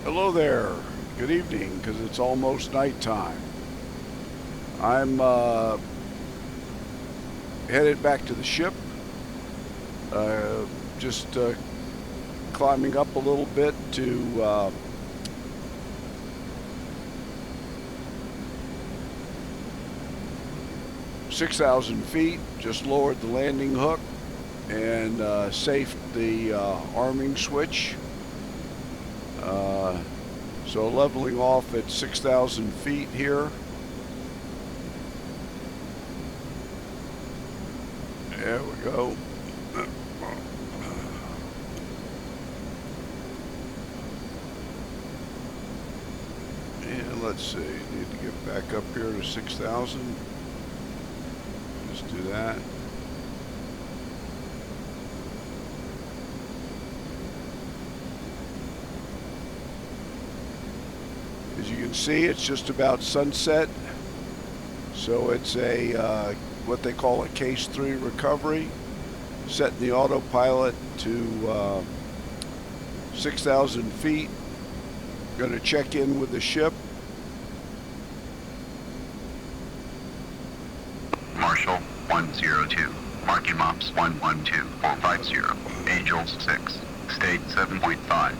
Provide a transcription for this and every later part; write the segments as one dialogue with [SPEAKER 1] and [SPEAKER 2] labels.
[SPEAKER 1] Hello there. Good evening, because it's almost nighttime. I'm headed back to the ship. Just climbing up a little bit to 6,000 feet. Just lowered the landing hook and safed the arming switch. So leveling off at 6,000 feet here. There we go. And let's see, need to get back up here to 6,000. Just do that. As you can see, it's just about sunset. So it's a what they call a case 3 recovery. Setting the autopilot to 6,000 feet. Going to check in with the ship.
[SPEAKER 2] Marshal 102, marking mops 112450, Angels 6, state 7.5.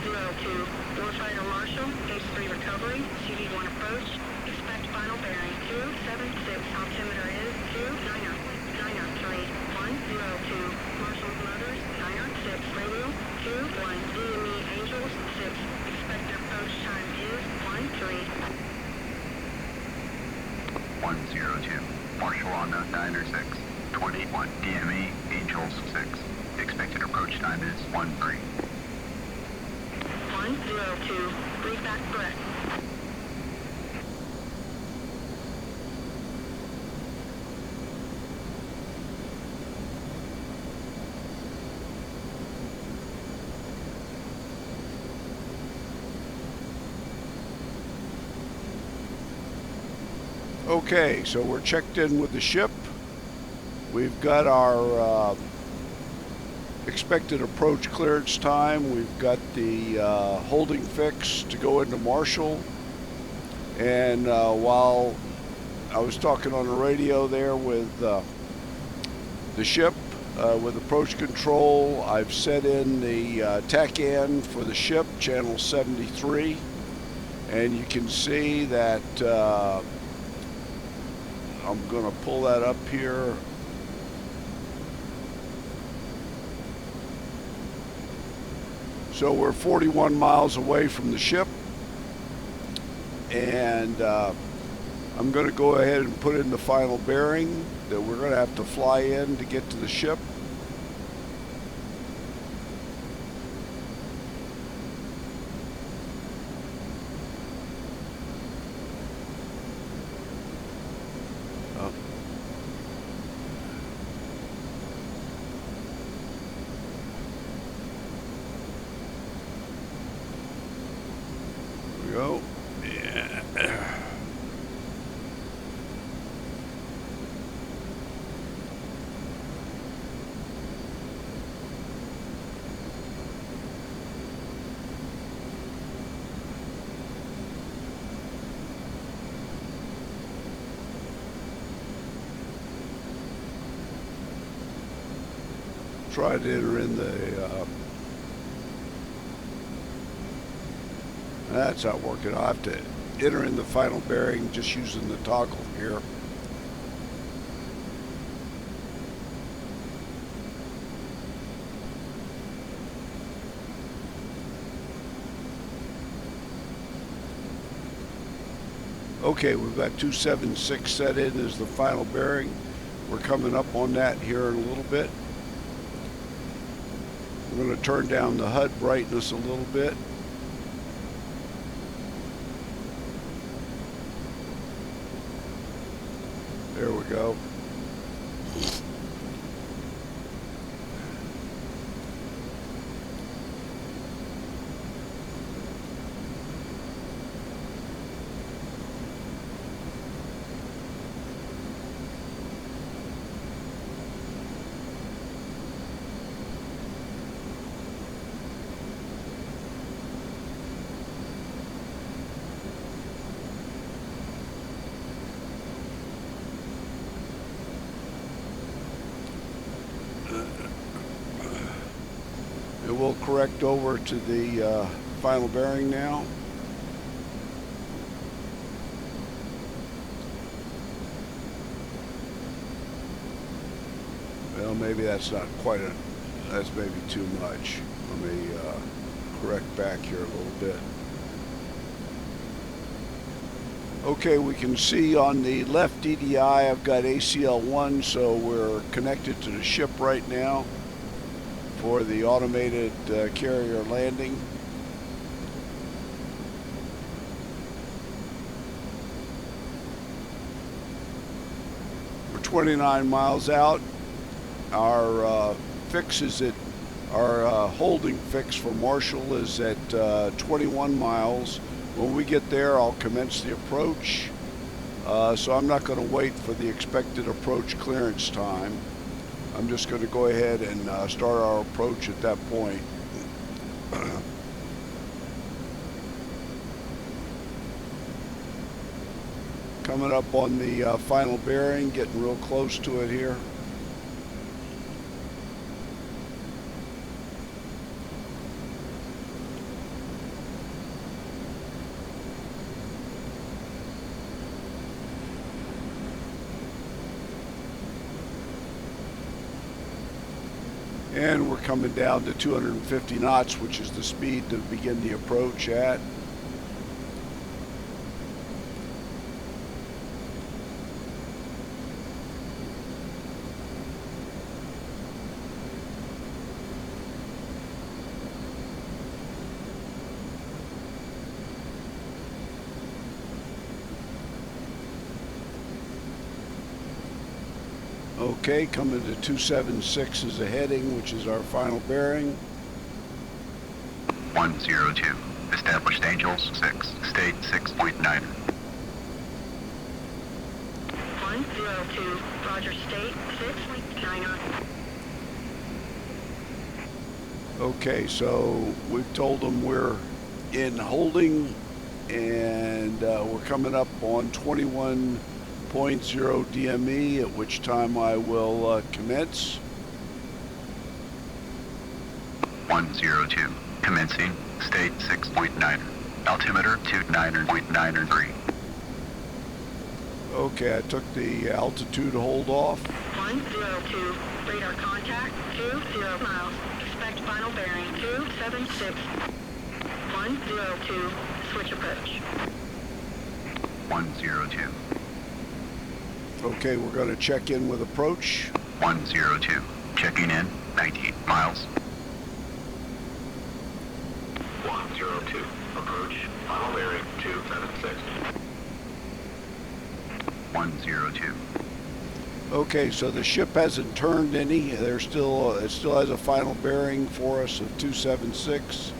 [SPEAKER 3] 102, warfighter Marshal, case 3 recovery, CD1 approach, expect final bearing 276, altimeter is 290, 102, Marshal motors 906, radio 21, DME Angels 6, expected approach time is 13.
[SPEAKER 2] 102, Marshal on the 906, 21, DME, Angels 6, expected approach time is 13.
[SPEAKER 3] 102, breathe back breath.
[SPEAKER 1] Okay, so we're checked in with the ship. We've got our expected approach clearance time. We've got the holding fix to go into Marshal. And while I was talking on the radio there with the ship, with approach control, I've set in the TACAN for the ship, channel 73. And you can see that I'm going to pull that up here. So we're 41 miles away from the ship, and I'm going to go ahead and put in the final bearing that we're going to have to fly in to get to the ship. Go. Yeah. Try to enter in the that's not working. I'll have to enter in the final bearing just using the toggle here. Okay, we've got 276 set in as the final bearing. We're coming up on that here in a little bit. I'm going to turn down the HUD brightness a little bit. There we go. we'll correct over to the final bearing now. Well, maybe that's not quite a, that's maybe too much. Let me correct back here a little bit. Okay, we can see on the left DDI I've got ACL1, so we're connected to the ship right now for the automated carrier landing. We're 29 miles out. Our fix is at, our holding fix for Marshall is at 21 miles. When we get there, I'll commence the approach. So I'm not going to wait for the expected approach clearance time. I'm just going to go ahead and start our approach at that point. Coming up on the final bearing, getting real close to it here. And we're coming down to 250 knots, which is the speed to begin the approach at. Okay, coming to 276 is the heading, which is our final bearing.
[SPEAKER 2] 102. Established Angels 6. State 6.9.
[SPEAKER 3] 102. Roger, state 6.9.
[SPEAKER 1] Okay, so we've told them we're in holding, and we're coming up on 21.0 DME, at which time I will commence.
[SPEAKER 2] 102. Commencing. State 6.9. Altimeter 29.93.
[SPEAKER 3] Okay,
[SPEAKER 1] I took the altitude hold off.
[SPEAKER 3] 102. Radar contact 20 miles. Expect final bearing 276. 102. Switch approach.
[SPEAKER 2] 102.
[SPEAKER 1] Okay, we're going to check in with approach.
[SPEAKER 2] 102. Checking in. 19 miles. 102. Approach. Final bearing 276. 102.
[SPEAKER 1] Okay, so the ship hasn't turned any. It still has a final bearing for us of 276.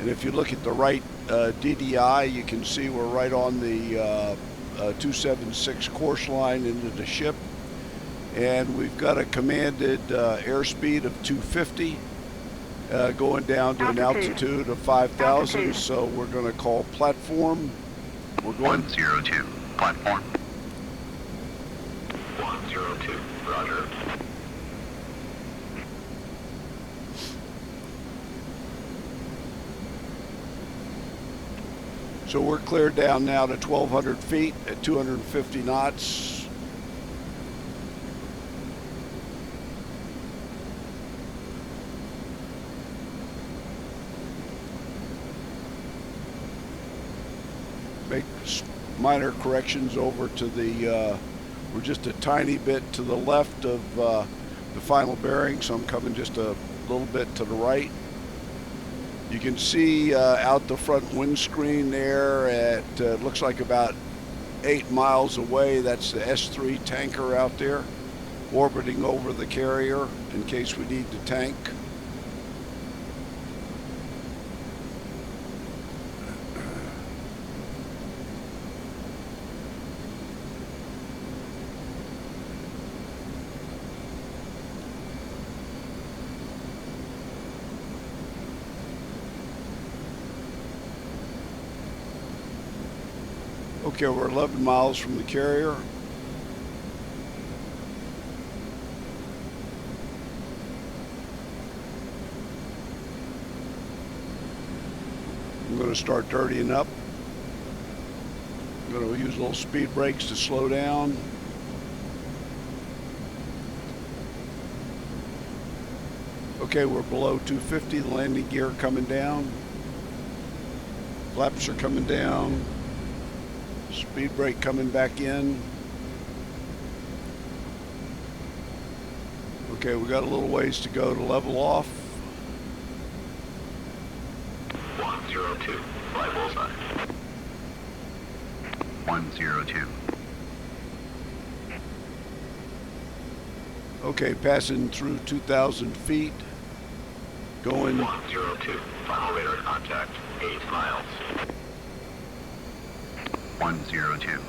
[SPEAKER 1] And if you look at the right DDI, you can see we're right on the 276 course line into the ship. And we've got a commanded airspeed of 250, going down to an altitude of 5,000. So we're going to call platform. We're going
[SPEAKER 2] 102. Platform. 102. Roger.
[SPEAKER 1] So we're cleared down now to 1,200 feet at 250 knots. Make minor corrections over to the, we're just a tiny bit to the left of the final bearing, so I'm coming just a little bit to the right. You can see out the front windscreen there at, looks like about 8 miles away, that's the S3 tanker out there, orbiting over the carrier in case we need to tank. Okay, we're 11 miles from the carrier. I'm going to start dirtying up. I'm going to use little speed brakes to slow down. Okay, we're below 250, the landing gear coming down. Flaps are coming down. Speed brake coming back in. Okay, we got a little ways to go to level off.
[SPEAKER 2] 102, fly bullseye. 102.
[SPEAKER 1] Okay, passing through 2,000 feet. Going
[SPEAKER 2] 102, final radar contact, 8 miles. 102.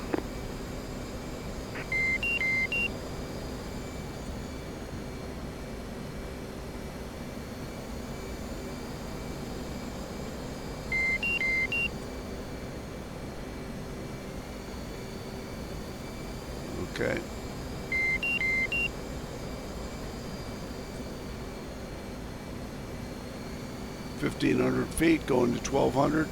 [SPEAKER 1] Okay. $1,500 feet going to 1,200.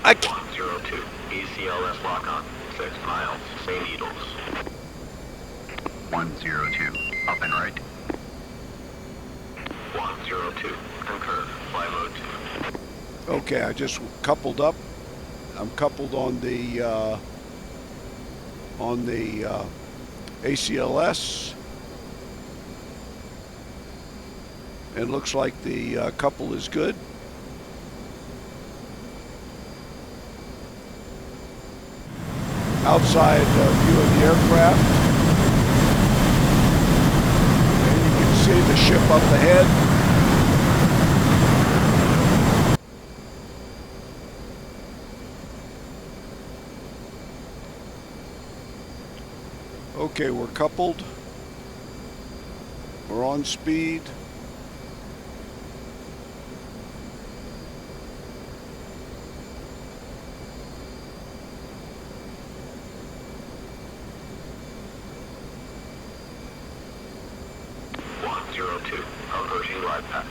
[SPEAKER 1] I can't.
[SPEAKER 2] 102, ACLS lock on, 6 miles, St. Needles. 102, up and right. 102, concur, fly mode 2.
[SPEAKER 1] Okay, I just coupled up. I'm coupled on the ACLS. It looks like the couple is good. Outside view of the aircraft. And you can see the ship up ahead. Okay, we're coupled. We're on speed.
[SPEAKER 2] Approaching glide path.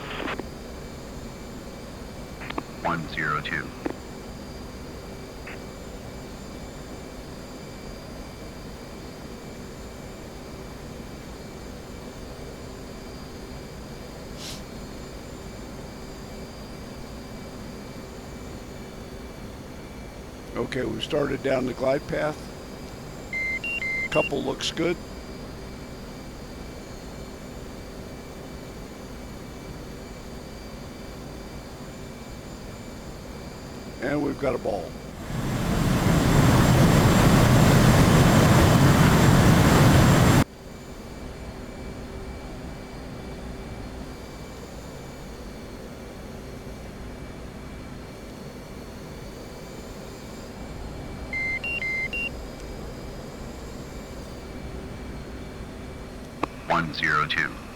[SPEAKER 2] 102.
[SPEAKER 1] Okay, we started down the glide path. Couple looks good. And we've got a ball.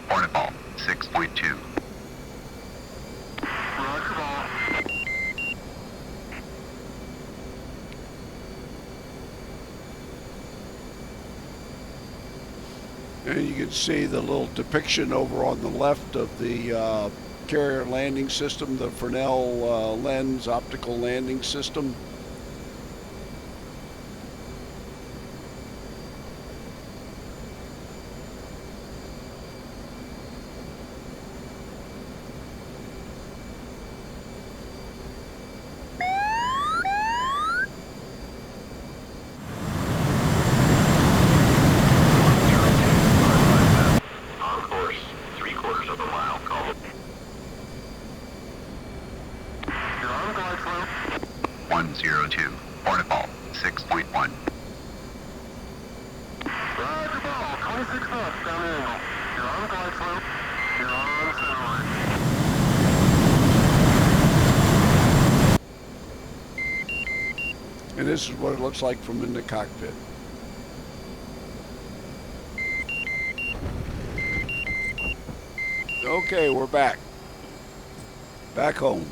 [SPEAKER 2] Hornet ball, 6.2. Roger ball.
[SPEAKER 1] And you can see the little depiction over on the left of the carrier landing system, the Fresnel lens optical landing system.
[SPEAKER 2] On course, 3/4 of a mile, call. You're on glide slope. 102, Hornet ball, 6.1. Roger ball, 26 knots, down angle. You're on glide slope. You're on center line.
[SPEAKER 1] this is what it looks like from in the cockpit. Okay, we're back. Back home.